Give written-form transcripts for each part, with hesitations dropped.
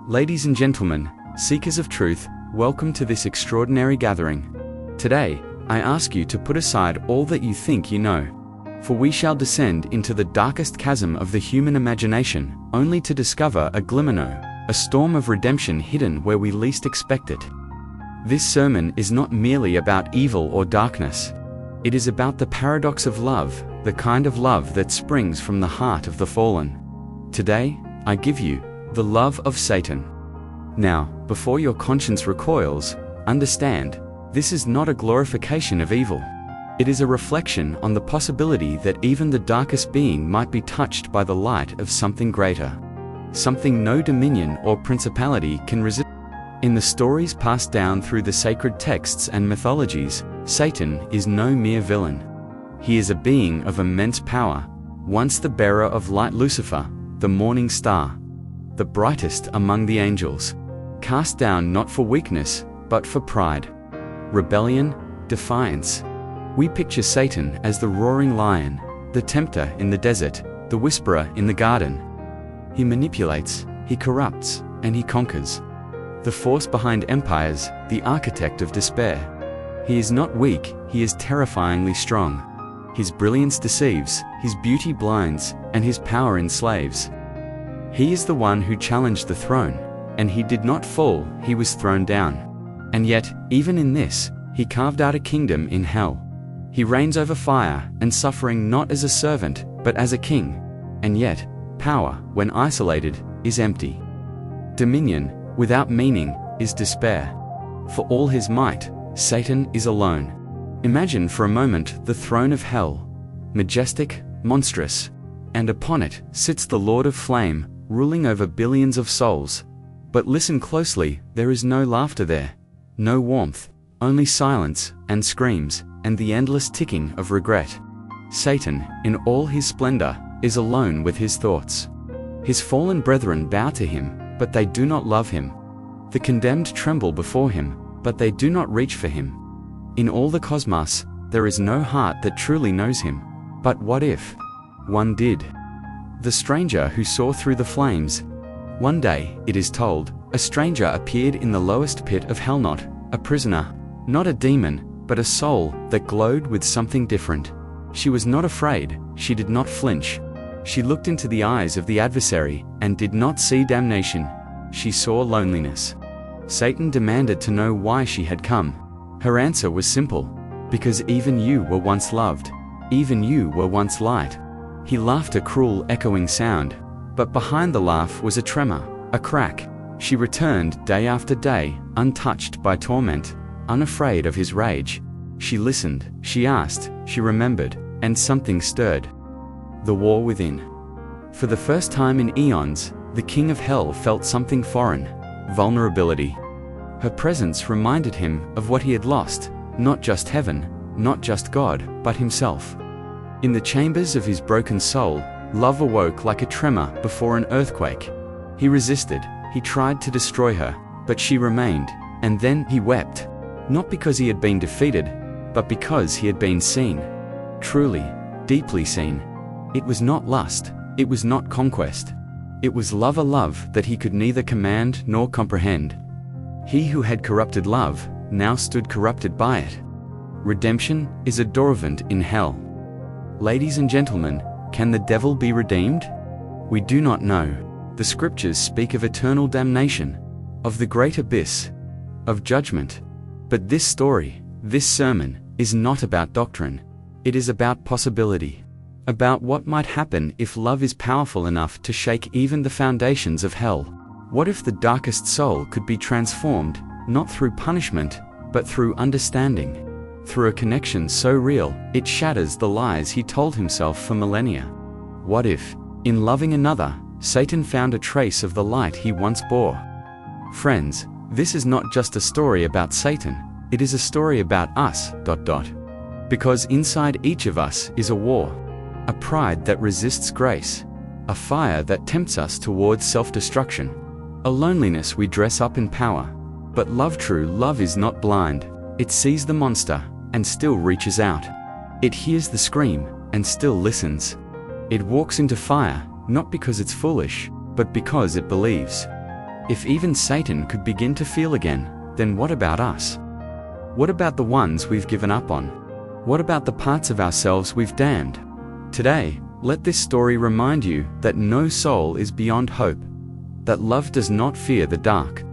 Ladies and gentlemen, seekers of truth, welcome to this extraordinary gathering. Today, I ask you to put aside all that you think you know, for we shall descend into the darkest chasm of the human imagination, only to discover a glimmer, a storm of redemption hidden where we least expect it. This sermon is not merely about evil or darkness. It is about the paradox of love, the kind of love that springs from the heart of the fallen. Today, I give you the love of Satan. Now, before your conscience recoils, understand, this is not a glorification of evil. It is a reflection on the possibility that even the darkest being might be touched by the light of something greater, something no dominion or principality can resist. In the stories passed down through the sacred texts and mythologies, Satan is no mere villain. He is a being of immense power, once the bearer of light. Lucifer, the morning star, the brightest among the angels, cast down not for weakness, but for pride, rebellion, defiance. We picture Satan as the roaring lion, the tempter in the desert, the whisperer in the garden. He manipulates, he corrupts, and he conquers. The force behind empires, the architect of despair. He is not weak, he is terrifyingly strong. His brilliance deceives, his beauty blinds, and his power enslaves. He is the one who challenged the throne, and he did not fall, he was thrown down. And yet, even in this, he carved out a kingdom in hell. He reigns over fire and suffering not as a servant, but as a king. And yet, power, when isolated, is empty. Dominion, without meaning, is despair. For all his might, Satan is alone. Imagine for a moment the throne of hell, majestic, monstrous, and upon it sits the Lord of Flame, ruling over billions of souls. But listen closely, there is no laughter there, no warmth, only silence and screams, and the endless ticking of regret. Satan, in all his splendor, is alone with his thoughts. His fallen brethren bow to him, but they do not love him. The condemned tremble before him, but they do not reach for him. In all the cosmos, there is no heart that truly knows him. But what if one did? The stranger who saw through the flames. One day, it is told, a stranger appeared in the lowest pit of hell, not a prisoner, not a demon, but a soul that glowed with something different. She was not afraid, she did not flinch. She looked into the eyes of the adversary and did not see damnation. She saw loneliness. Satan demanded to know why she had come. Her answer was simple: because even you were once loved, even you were once light. He laughed a cruel echoing sound, but behind the laugh was a tremor, a crack. She returned day after day, untouched by torment, unafraid of his rage. She listened, she asked, she remembered, and something stirred. The war within. For the first time in eons, the king of hell felt something foreign: vulnerability. Her presence reminded him of what he had lost, not just heaven, not just God, but himself. In the chambers of his broken soul, love awoke like a tremor before an earthquake. He resisted, he tried to destroy her, but she remained, and then he wept. Not because he had been defeated, but because he had been seen. Truly, deeply seen. It was not lust, it was not conquest. It was love, a love that he could neither command nor comprehend. He who had corrupted love, now stood corrupted by it. Redemption is a dormant in hell. Ladies and gentlemen, can the devil be redeemed? We do not know. The scriptures speak of eternal damnation, of the great abyss, of judgment. But this story, this sermon, is not about doctrine. It is about possibility. About what might happen if love is powerful enough to shake even the foundations of hell. What if the darkest soul could be transformed, not through punishment, but through understanding? Through a connection so real, it shatters the lies he told himself for millennia. What if, in loving another, Satan found a trace of the light he once bore? Friends, this is not just a story about Satan, it is a story about us. Because inside each of us is a war, a pride that resists grace, a fire that tempts us towards self-destruction, a loneliness we dress up in power. But true love is not blind. It sees the monster, and still reaches out. It hears the scream, and still listens. It walks into fire, not because it's foolish, but because it believes. If even Satan could begin to feel again, then what about us? What about the ones we've given up on? What about the parts of ourselves we've damned? Today, let this story remind you that no soul is beyond hope, that love does not fear the dark,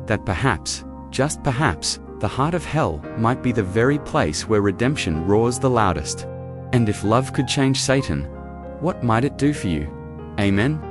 that perhaps, just perhaps, the heart of hell might be the very place where redemption roars the loudest. And if love could change Satan, what might it do for you? Amen.